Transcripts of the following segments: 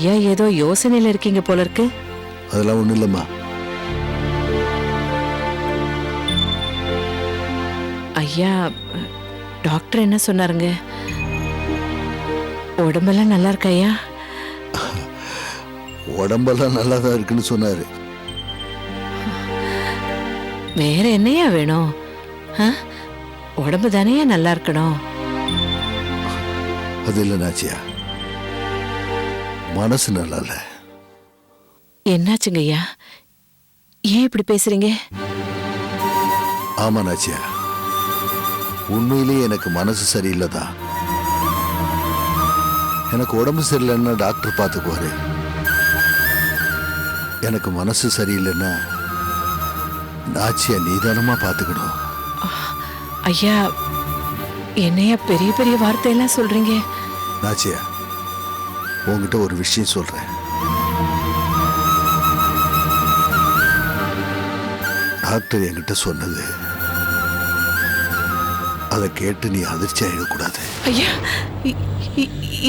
ஐயா ஏதோ யோசனையில இருக்கீங்க போல இருக்கு. அதெல்லாம் ஒண்ணும் இல்லம்மா. ஐயா, டாக்டர் என்ன சொன்னாருங்க? உடம்பெல்லாம் நல்லா இருக்கா ஐயா? உடம்பெல்லாம் நல்லா தான் இருக்குன்னு சொன்னாரு. வேற என்னையா வேணும்? உடம்பு தானே நல்லா இருக்கணும். அது இல்ல நாச்சியா, மனசு நல்லா இல்ல. என்னாச்சுங்க ஐயா? ஏன் இப்படி பேசுறீங்க? ஆமா நாச்சியா, உண்மையிலேயே எனக்கு மனசு சரியில்லைதான். எனக்கு உடம்பு சரியில்லைன்னா டாக்டர் பார்த்துக்குவாரு. எனக்கு மனசு சரியில்லைன்னா நாச்சியா நீதானமா பார்த்துக்கணும். ஐயா, என்னையா பெரிய பெரிய வார்த்தையெல்லாம் சொல்றீங்க? நாச்சியா, உங்ககிட்ட ஒரு விஷயம் சொல்றேன். டாக்டர் என்கிட்ட சொன்னது அதை கேட்டு நீ அதிர்ச்சி ஆயிடக்கூடாது. ஐயா,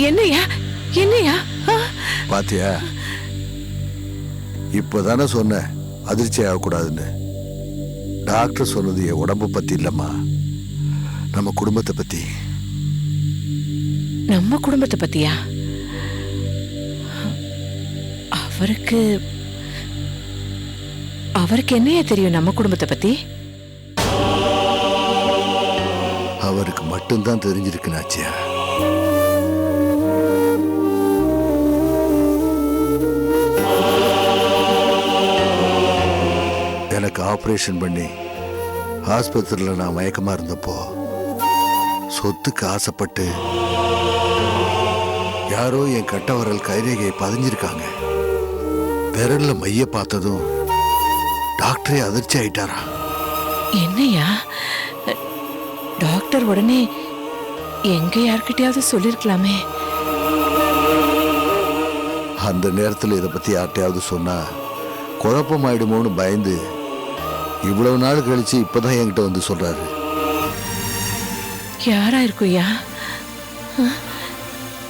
என்னையா என்னையா? பாத்தியா, இப்பதானே சொன்ன அதிர்ச்சி ஆகக்கூடாதுன்னு. டாக்டர் சொன்னது என் உடம்பு பத்தி இல்லம்மா, நம்ம குடும்பத்தை பத்தி. நம்ம குடும்பத்தை பத்தியா? அவருக்கு என்னையா தெரியும் நம்ம குடும்பத்தை பத்தி? அவருக்கு மட்டும்தான் தெரிஞ்சிருக்கு நாச்சியா. எனக்கு ஆபரேஷன் பண்ணி ஆஸ்பத்திரியில் நான் மயக்கமா இருந்தப்போ சொத்துக்கு ஆசைப்பட்டு யாரோ என் கட்ட விரல் கைரேகையை பதிஞ்சிருக்காங்க. விரல்ல மைய பார்த்ததும் டாக்டரே அதிர்ச்சி ஆயிட்டாரா. என்னையா? டாக்டர் உடனே எங்க யார்கிட்டயாவது சொல்லிருக்கலாமே. அந்த நேரத்தில் இதை பத்தி யார்கிட்டயாவது சொன்னா குழப்பமாயிடுமோன்னு பயந்து இவ்வளவு நாள் கழிச்சு இப்பதான் என்கிட்ட வந்து சொல்றாரு. யாரா இருக்குயா?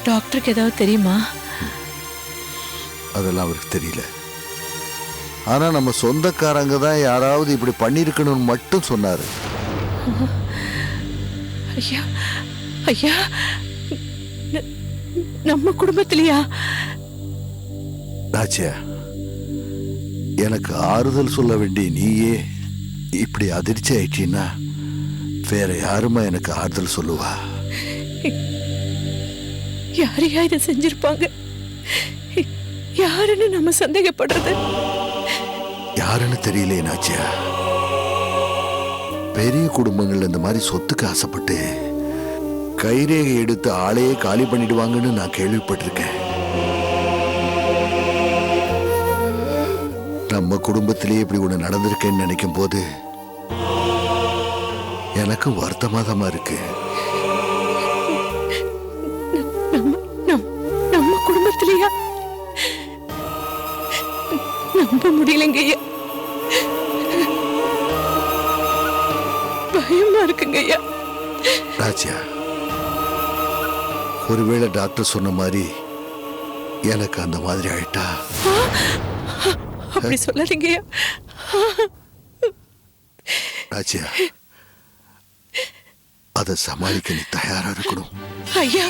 டாக்டருக்கு ஏதாவது தெரியுமா? அதெல்லாம் அவருக்கு தெரியல. ஆனா நம்ம சொந்தக்காரங்க தான் யாராவது இப்படி பண்ணிருக்கணும்னு மட்டும் சொன்னாரு. ஐயா, ஐயா, நம்ம குடும்பத்திலயா? நாச்சியா, எனக்கு ஆறுதல் சொல்ல வேண்டிய நீயே இப்படி அதிர்ச்சி ஆயிட்டீன்னா வேற யாருமா எனக்கு ஆறுதல் சொல்லுவா? யாரையா இதை செஞ்சிருப்பாங்க? யாருன்னு நம்ம சந்தேகப்படுறது? யாருன்னு தெரியல நாச்சியா. பெரிய குடும்பங்கள் இந்த மாதிரி சொத்துக்கு ஆசைப்பட்டு கைரேகை எடுத்து ஆளையே காலி பண்ணிடுவாங்கன்னு நான் கேள்விப்பட்டிருக்கேன். நம்ம குடும்பத்திலேயே இப்படி ஒண்ணு நடந்திருக்கேன்னு நினைக்கும் போது எனக்கு வருத்தமாதமா இருக்கு. நம்ம குடும்பத்திலேயா? நம்ப முடியலங்க ஐயா. பயமா இருக்குங்க ஐயா. ராஜா, ஒருவேளை டாக்டர் சொன்ன மாதிரி எனக்கு அந்த மாதிரி ஆயிட்டா? அப்படி சொல்லாதீங்க ஐயா. ராஜா, அதை சமாளிக்க நீ தயாரா இருக்கணும். ஐயா,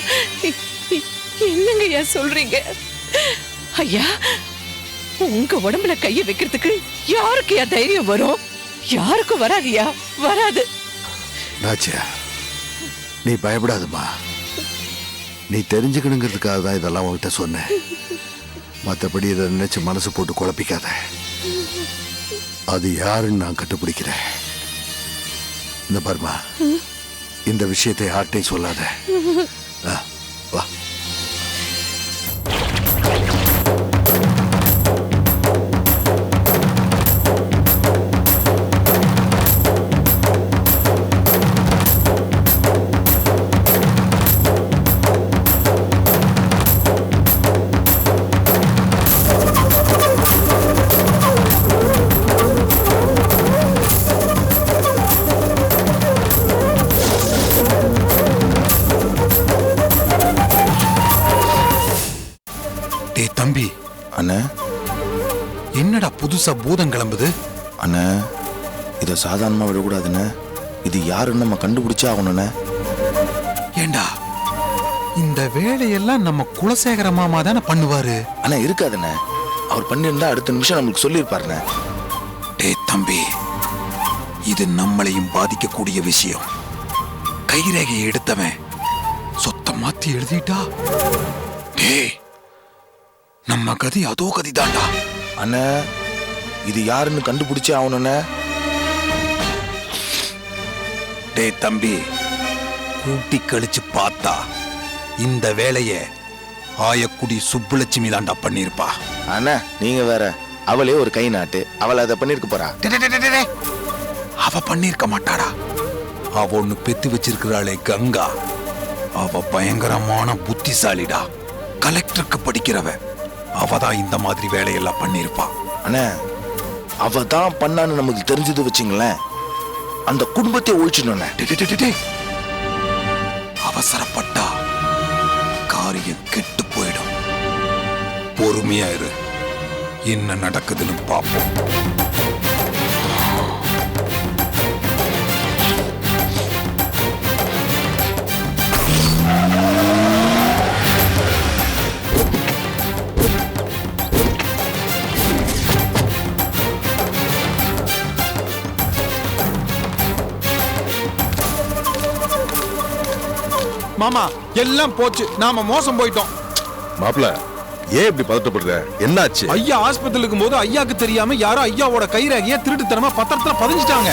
என்னங்க ஐயா சொல்றீங்க? ஐயா, உங்க உடம்புல கைய வைக்கிறதுக்கு யாருக்கு தைரியம் வரும்? யாருக்கும் வராதியா? வராது. ராஜா, நீ பயப்படாதம்மா. நீ தெரிஞ்சுக்கணுங்கிறதுக்காக தான் இதெல்லாம் உன்கிட்ட சொன்னேன். மற்றபடி இதை நினைச்சு மனசு போட்டு குழப்பிக்காத. அது யாருன்னு நான் கண்டுபிடிக்கிறேன். இந்த பர்மா, இந்த விஷயத்தை யார்கிட்டையும் சொல்லாத. வா. புதுசா பூதம் கிளம்புது? அண்ணா இதை சாதாரணமா விடக்கூடாதுண்ணே. இது யாருன்னு நம்ம கண்டுபிடிச்சே ஆகணும்ண்ணே. ஏண்டா இந்த வேலையெல்லாம் நம்ம குலசேகர மாமா தானே பண்ணுவாரு? அண்ணா இருக்காதுண்ணே. அவர் பண்ணியிருந்தா அடுத்த நிமிஷம் நம்மளுக்கு சொல்லியிருப்பாருண்ணே. டேய் தம்பி, இது நம்மளையும் பாதிக்கக்கூடிய விஷயம். கைரேகையை எடுத்தவன் சொத்தை மாத்தி எழுதிட்டா டேய் நம்ம கதி அதோ கதி தாண்டா. அண்ணா இது யாருன்னு கண்டுபிடிச்சே ஆகணும்ண்ணே. டேய் தம்பி, கூட்டி கழிச்சு பார்த்தா இந்த வேலைய ஆயக்குடி சுப்புலட்சுமி தாண்டா பண்ணிருப்பா. அண்ணா நீங்க வேற, அவளே ஒரு கை நாட்டு, அவளை அதை பண்ணிருக்க போறா. அவ பண்ணிருக்க மாட்டாடா. அவ ஒண்ணு பெத்து வச்சிருக்கிறாளே கங்கா, அவ பயங்கரமான புத்திசாலிடா. கலெக்டருக்கு படிக்கிறவ. அவதான் இந்த மாதிரி வேலையெல்லாம் பண்ணிருப்பா. அண்ணா அவ தான் பண்ணான்னு நமக்கு தெரிஞ்சது வச்சுங்களேன், அந்த குடும்பத்தை ஒழிச்சிடணும். அவசரப்பட்டா காரியம் கெட்டு போயிடும். பொறுமையா இரு, என்ன நடக்குதுன்னு பாப்போம். மாமா எல்லாம் போச்சு, நாம மோசம் போயிட்டோம். மாப்ள ஏன் இப்படி பதட்டப்படுற? என்னாச்சு? ஐயா ஆஸ்பத்திரியில் இருக்கும் போது ஐயாக்கு தெரியாம யாரோ ஐயாவோட கைரேகைய திருட்டுத்தனமா பத்திரத்துல பதிஞ்சிட்டாங்க.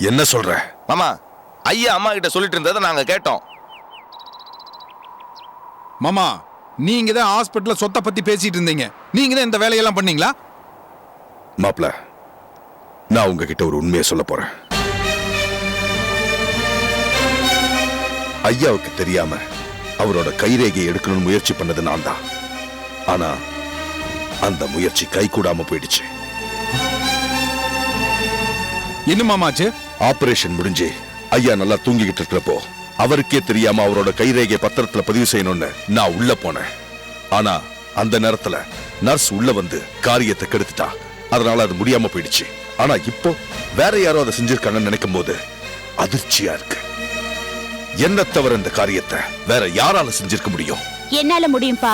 என்ன சொல்ற மாமா? ஐயா அம்மா கிட்ட சொல்லிட்டு இருந்ததை நாங்க கேட்டோம். மாமா நீங்க தான் ஹாஸ்பிட்டல்ல சொத்தை பத்தி பேசிட்டு இருந்தீங்க, நீங்க தான் இந்த வேலையெல்லாம் பண்ணீங்களா? மாப்ள நான் உங்ககிட்ட ஒரு உண்மையை சொல்ல போறேன். ஐயாவுக்கு தெரியாம அவரோட கைரேகையை எடுக்கணும்னு முயற்சி பண்ணது நான் தான். ஆனா அந்த முயற்சி கைகூடாம போயிடுச்சு. என்ன மாமாச்சு? ஆபரேஷன் முடிஞ்சு ஐயா நல்லா தூங்கிக்கிட்டு இருக்கிறப்போ அவருக்கே தெரியாம அவரோட கைரேகை பத்திரத்துல பதிவு செய்யணும்னு நான் உள்ள போனேன். ஆனா அந்த நேரத்துல நர்ஸ் உள்ள வந்து காரியத்தை கெடுத்துட்டா. அதனால அது முடியாம போயிடுச்சு. ஆனா இப்போ வேற யாரோ அதை செஞ்சிருக்காங்கன்னு நினைக்கும் போது அதிர்ச்சியா இருக்கு. என்ன தவிர இந்த காரியத்தை வேற யாரால செஞ்சிருக்க முடியும்? என்னால முடியும்பா.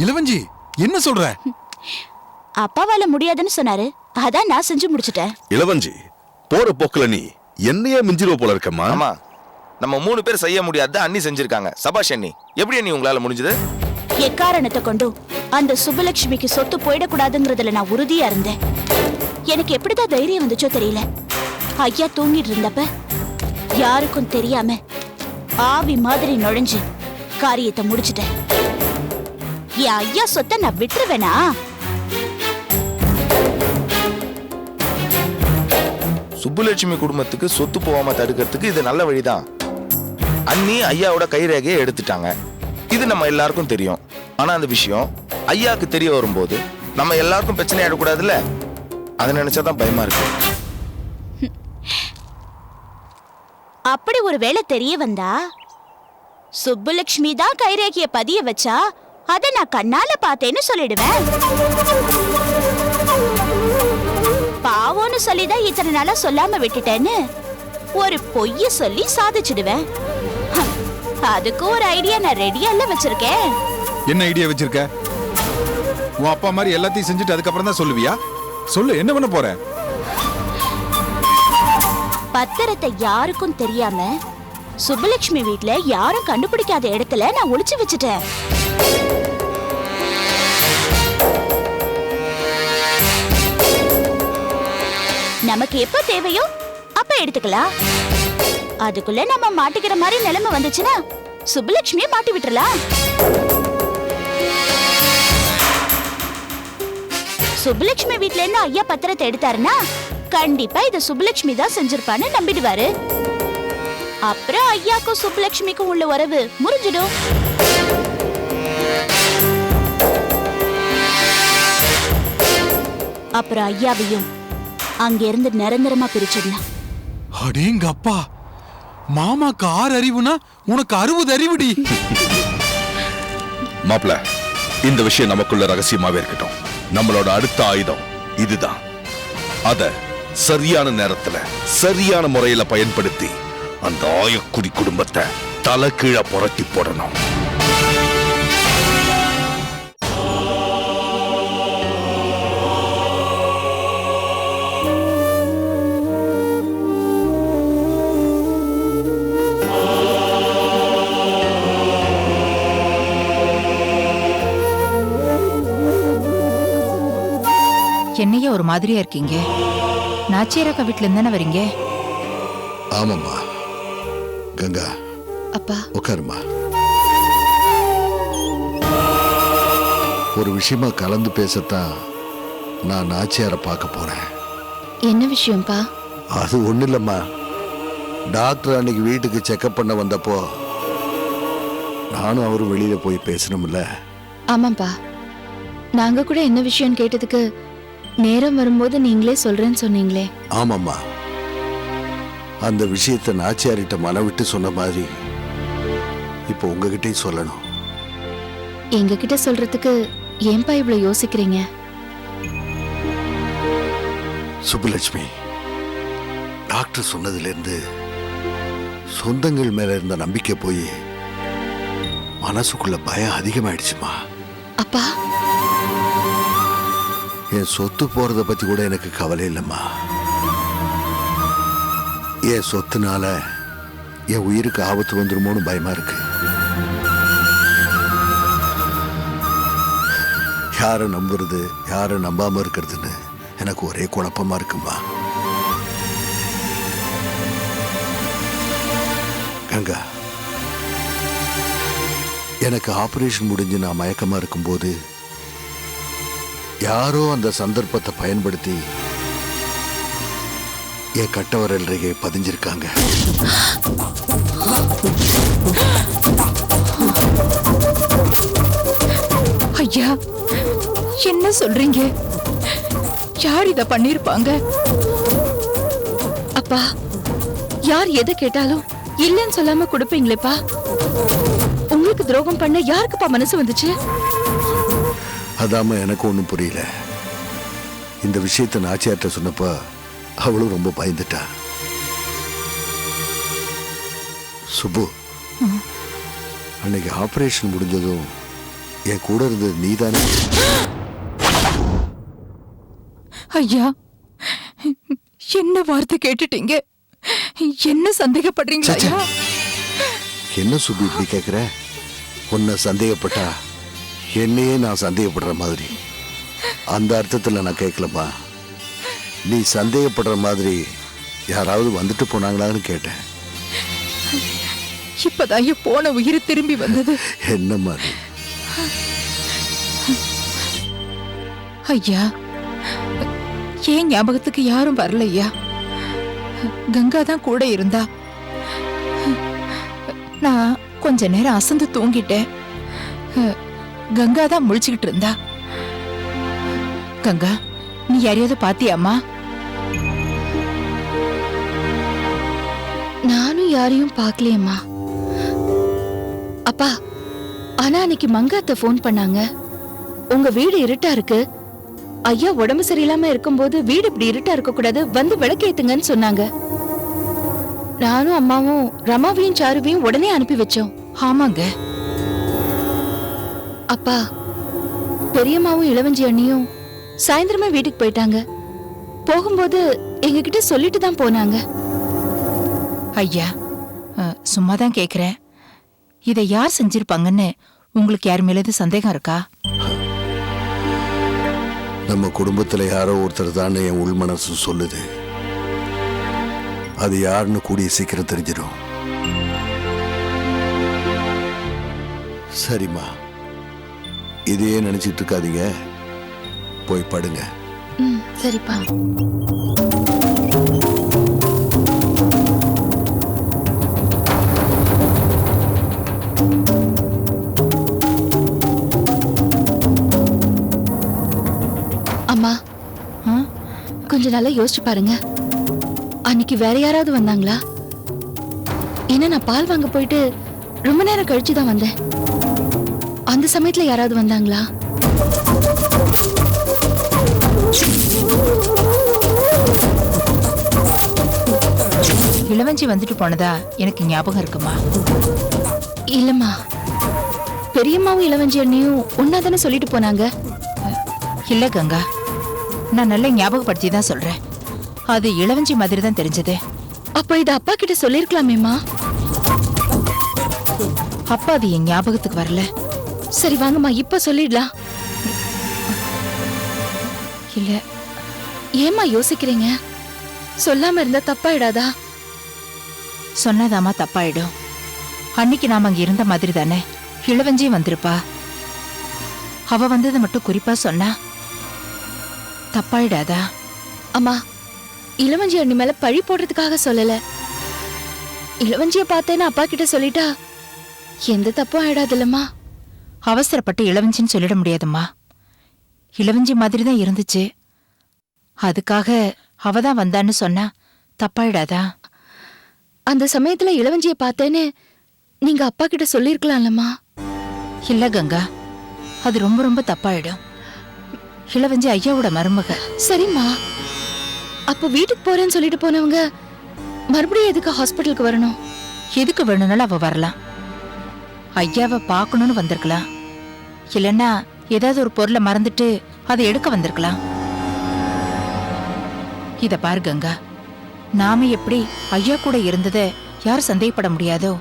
இளவஞ்சி என்ன சொல்ற? அப்பாவால முடியாதுன்னு சொன்னாரு, அதான் நான் செஞ்சு முடிச்சிட்டேன். இளவஞ்சி போற போக்குல நீ என்னையே மிஞ்சிருவ போல இருக்கம்மா. ஆமா, நம்ம 3 பேர் செய்ய முடியாத அண்ணி செஞ்சிருக்காங்க. சபாஷ் அண்ணி. எப்படி அண்ணி உங்களால முடிஞ்சது? எக்காரணத்தை கொண்டும் அந்த சுப்புலட்சுமிக்கு சொத்து போயிடக்கூடாதுங்கிறதுல நான் உறுதியா இருந்தேன். எனக்கு எப்படிதான் தைரியம் வந்துச்சோ தெரியல. ஐயா தூங்கிட்டு இருந்தப்ப யாருக்கும் தெரியாம ஆவி மாதிரி நுழைஞ்சு காரியத்தை முடிச்சிட்டேன். என் ஐயா சொத்தை நான் விட்டுருவேனா? சுப்புலட்சுமி குடும்பத்துக்கு சொத்து போகாம தடுக்கிறதுக்கு இது நல்ல வழிதான். அண்ணி ஐயாவோட கைரேகையை எடுத்துட்டாங்க. இது நம்ம எல்லாருக்கும் தெரியும். ஆனா அந்த விஷயம் ஐயாவுக்கு தெரிய வரும்போது நம்ம எல்லாருக்கும் பிரச்சனை ஆயிடக்கூடாதுல்ல, அதை நினைச்சாதான் பயமா இருக்கு. அப்படி ஒரு வேளை தெரிய வந்தா சுப்புலட்சுமி தான் கைரேகைய பதிய வச்சா அதை நான் கண்ணால பார்த்தேன்னு சொல்லிடுவேன். பாவம்னு சொல்லிதான் இத்தனை நாளா சொல்லாம விட்டுட்டேன்னு ஒரு பொய்ய சொல்லி சாதிச்சிடுவேன். அதுக்கு ஒரு ஐடியா நான் ரெடியால வச்சிருக்கேன். என்ன ஐடியா வச்சிருக்க? உன் அப்பா மாதிரி எல்லாத்தையும் செஞ்சுட்டு அதுக்கப்புறம் தான் சொல்லுவியா? சொல்லு, என்ன பண்ண போற? பத்திரத்தை யாருக்கும் தெரியாம சுப்புலட்சுமி வீட்ல யாரும் கண்டுபிடிக்காத இடத்துல நான் ஒளிச்சு வச்சுட்டேன். நமக்கு எப்ப தேவையோ அப்ப எடுத்துக்கலாம். அதுக்குள்ள நம்ம மாட்டிக்கிற மாதிரி நிலைமை வந்துச்சுன்னா சுப்புலட்சுமியை மாட்டி விட்டுறலாம். சுப்புலட்சுமி வீட்ல இருந்து ஐயா பத்திரத்தை எடுத்தாருன்னா கண்டிப்பா இத சுப்புலட்சுமி தான் செஞ்சிருப்பான்னு நம்பிடுவாரு. அப்புறம் ஐயாக்கும் சுப்புலட்சுமிக்கும் உள்ள உறவு முறிஞ்சிடும். அப்புறம் ஐயாவையும் அங்க இருந்து நிரந்தரமா பிரிச்சிடலாம். அடேங்க அப்பா, மாமாக்கு 6 அறிவுனா உனக்கு 60 அறிவுடி. மாப்ள, இந்த விஷயம் நமக்குள்ள ரகசியமாவே இருக்கட்டும். நம்மளோட அடுத்த ஆயுதம் இதுதான். அத சரியான நேரத்துல சரியான முறையில பயன்படுத்தி அந்த ஆயக்குடி குடும்பத்தை தலை கீழே புரட்டி போடணும். என்னையா ஒரு மாதிரியா இருக்கீங்க? நாச்சியரக்கா வீட்டுல இருந்தானே வரீங்க? ஆமாம்மா. கங்கா, அப்பா உட்காருமா. ஒரு விஷயமா கலந்து பேசத்தான் நான் நாச்சியாரை பார்க்க போறேன். என்ன விஷயம்ப்பா? அது ஒண்ணு இல்லம்மா. டாக்டர் அன்னைக்கு வீட்டுக்கு செக்அப் பண்ண வந்தப்போ நானும் அவரும் வெளியில போய் பேசணும்ல. ஆமாப்பா, நாங்க கூட என்ன விஷயம் கேட்டதுக்கு நேரம் வரும்போது நீங்களே சொல்றேன்னு சொன்னீங்களே. ஆமாம்மா, அந்த விஷயத்தை நாச்சியார்கிட்ட மனவிட்டு சொன்ன மாதிரி இப்போ உங்ககிட்டயும் சொல்லணும். எங்க கிட்ட சொல்றதுக்கு ஏன்பா இவ்வளவு யோசிக்கிறீங்க? சுப்புலட்சுமி, டாக்டர் சொன்னதுல இருந்து சொந்தங்கள் மேல இருந்த நம்பிக்கை போய் மனசுக்குள்ள பயம் அதிகமாயிடுச்சுமா. அப்பா, என் சொத்து போறத பத்தி கூட எனக்கு கவலை இல்லைம்மா. என் சொத்துனால என் உயிருக்கு ஆபத்து வந்துருமோன்னு பயமா இருக்கு. யாரை நம்புறது யாரை நம்பாம இருக்கிறதுன்னு எனக்கு ஒரே குழப்பமா இருக்குமா. கங்கா, எனக்கு ஆபரேஷன் முடிஞ்சு நான் மயக்கமா இருக்கும்போது யாரோ அந்த சந்தர்ப்பத்தை பயன்படுத்தி என் கட்டவரல் ரேகை பதிஞ்சிருக்காங்க. ஐயா, என்ன சொல்றீங்க? யார் இத பண்ணிருப்பாங்க? அப்பா, யார் எதை கேட்டாலும் இல்லைன்னு சொல்லாம கொடுப்பீங்களேப்பா. உங்களுக்கு துரோகம் பண்ண யாருக்குப்பா மனசு வந்துச்சு? அதாம எனக்கு ஒன்றும் புரியல. இந்த விஷயத்தை நாச்சியார்ட்ட சொன்னப்ப அவளும் ரொம்ப பயந்துட்டா. சுப்பு, அன்னைக்கு ஆபரேஷன் முடிஞ்சதும் என் கூட இருந்தது நீதானே? ஐயா, என்ன வார்த்தை கேட்டுட்டீங்க? என்ன சந்தேகப்படுறீங்களா ஐயா? என்ன சுப்பு இப்படி கேட்குற? உன்னை சந்தேகப்பட்டா என்னையே நான் சந்தேகப்படுற மாதிரி. அந்த அர்த்தத்தில் நான் கேட்கலப்பா. நீ சந்தேகப்படுற மாதிரி யாராவது வந்துட்டு போனாங்களான்னு கேட்டேன். இப்பதான் போன உயிர் திரும்பி வந்தது. என்ன மாதிரி? ஐயா, ஏன் ஞாபகத்துக்கு யாரும் வரல ஐயா. கங்கா தான் கூட இருந்தா. நான் கொஞ்ச நேரம் அசந்து தூங்கிட்டேன். கங்கா தான் முழிச்சுக்கிட்டு இருந்தா. கங்கா, நீ யாரையாவது பாத்தியாமா? நானும் யாரையும் பார்க்கலையேம்மா. அப்பா, ஆனா அன்னைக்கு மங்காத்த போன் பண்ணாங்க. உங்க வீடு இருட்டா இருக்கு, ஐயா உடம்பு சரியில்லாம இருக்கும்போது வீடு இப்படி இருட்டா இருக்க கூடாது, வந்து விளக்கேத்துங்கன்னு சொன்னாங்க. நானும் அம்மாவும் ரமாவையும் சாருவையும் உடனே அனுப்பி வச்சோம். ஆமாங்க. அப்பா, பெரியம்மாவும் இளவஞ்சி அண்ணியும் சாயந்தரமா வீட்டுக்கு போயிட்டாங்க. போகும்போது எங்ககிட்ட சொல்லிட்டு தான் போனாங்க. ஐயா, சும்மாதான் கேக்குறேன். இதை யார் செஞ்சிருப்பாங்கன்னு உங்களுக்கு யார் மேலது சந்தேகம் இருக்கா? நம்ம குடும்பத்துல யாரோ ஒருத்தர் தான் என் உள் மனசு சொல்லுது. அது யாருன்னு கூடிய சீக்கிரம் தெரிஞ்சிடும். சரிம்மா, இதையே நினைச்சிட்டு இருக்காதீங்க, போய் படுங்க. சரிப்பா. கொஞ்சம் நல்லா யோசிச்சு பாருங்க. அன்னைக்கு வேற யாராவது வந்தாங்களா? ஏன்னா நான் பால் வாங்க போயிட்டு ரொம்ப நேரம் கழிச்சு தான் வந்தேன். அந்த சமயத்துல யாராவது வந்தாங்களா? இளவஞ்சி வந்துட்டு போனதா எனக்கு ஞாபகம் இருக்குமா? இல்லம்மா, பெரியம்மாவும் இளவஞ்சி அண்ணியும் ஒன்னா தானே சொல்லிட்டு போனாங்க. இல்ல கங்கா, நான் நல்லா ஞாபகப்படுத்தி தான் சொல்றேன். அது இளவஞ்சி மாதிரி தான் தெரிஞ்சது. அப்ப இத அப்பா கிட்ட சொல்லிருக்கலாமேம்மா. அப்பா அது என் ஞாபகத்துக்கு வரல. சரி வாங்கம்மா, இப்ப சொல்லிடலாம். இல்ல, ஏம்மா யோசிக்கிறீங்க? சொல்லாம இருந்தா தப்பாயிடாதா? சொன்னதாமா தப்பாயிடும். அன்னைக்கு நாம அங்க இருந்த மாதிரி தானே இளவஞ்சியும் வந்திருப்பா. அவ வந்தது மட்டும் குறிப்பா சொன்னா தப்பாயிடாதா? அம்மா, இளவஞ்சி அண்ணி மேல பழி போடுறதுக்காக சொல்லல. இளவஞ்சிய பார்த்தேன்னு அப்பா கிட்ட சொல்லிட்டா எந்த தப்பும் ஆயிடாதுல்லம்மா. அவசரப்பட்டு இளவஞ்சின்னு சொல்லிட முடியாதும்மா. இளவஞ்சி மாதிரி தான் இருந்துச்சு. அதுக்காக அவதான் வந்தான்னு சொன்னா தப்பாயிடாதா? அந்த சமயத்துல இளவஞ்சிய பார்த்தேன்னு நீங்க அப்பா கிட்ட சொல்லிருக்கலாம்லம்மா. இல்ல கங்கா, அது ரொம்ப ரொம்ப தப்பாயிடும். இளவஞ்சி ஐயாவோட மருமக. சரிம்மா, அப்ப வீட்டுக்கு போறேன்னு சொல்லிட்டு போனவங்க மறுபடியும் எதுக்கு ஹாஸ்பிட்டலுக்கு வரணும்? எதுக்கு வேணும்னாலும் அவ வரலாம். ஐயாவை பார்க்கணும்னு வந்திருக்கலாம். இல்லைன்னா ஏதாவது ஒரு பொருளை மறந்துட்டு அதை எடுக்க வந்திருக்கலாம். இத பாரு கங்கா, நாம எப்படி ஐயா கூட இருந்ததை யார் சந்தேகப்பட முடியாதோ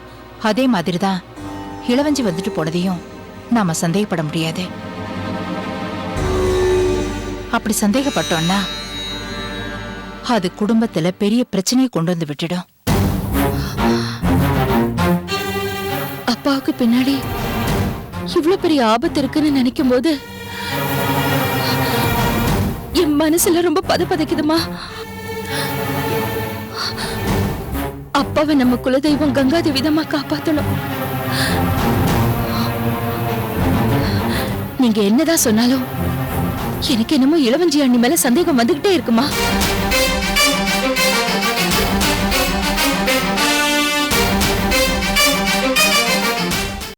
அதே மாதிரிதான் இளவஞ்சி வந்துட்டு போனதையும் நாம சந்தேகப்பட முடியாது. அப்படி சந்தேகப்பட்டோம்னா அது குடும்பத்துல பெரிய பிரச்சனையை கொண்டு வந்து விட்டுடும். அப்பாவுக்கு பின்னாடி இவ்ளோ பெரிய ஆபத்து இருக்குன்னு நினைக்கும் போது என் மனசுல ரொம்ப பதபதைக்குதுமா. அப்பாவை நம்ம குலதெய்வம் கங்காதேவி தான் காப்பாத்தணும். நீங்க என்னதான் சொன்னாலும் எனக்கு என்னமோ இளவஞ்சி அண்ணி மேல சந்தேகம் வந்துகிட்டே இருக்குமா.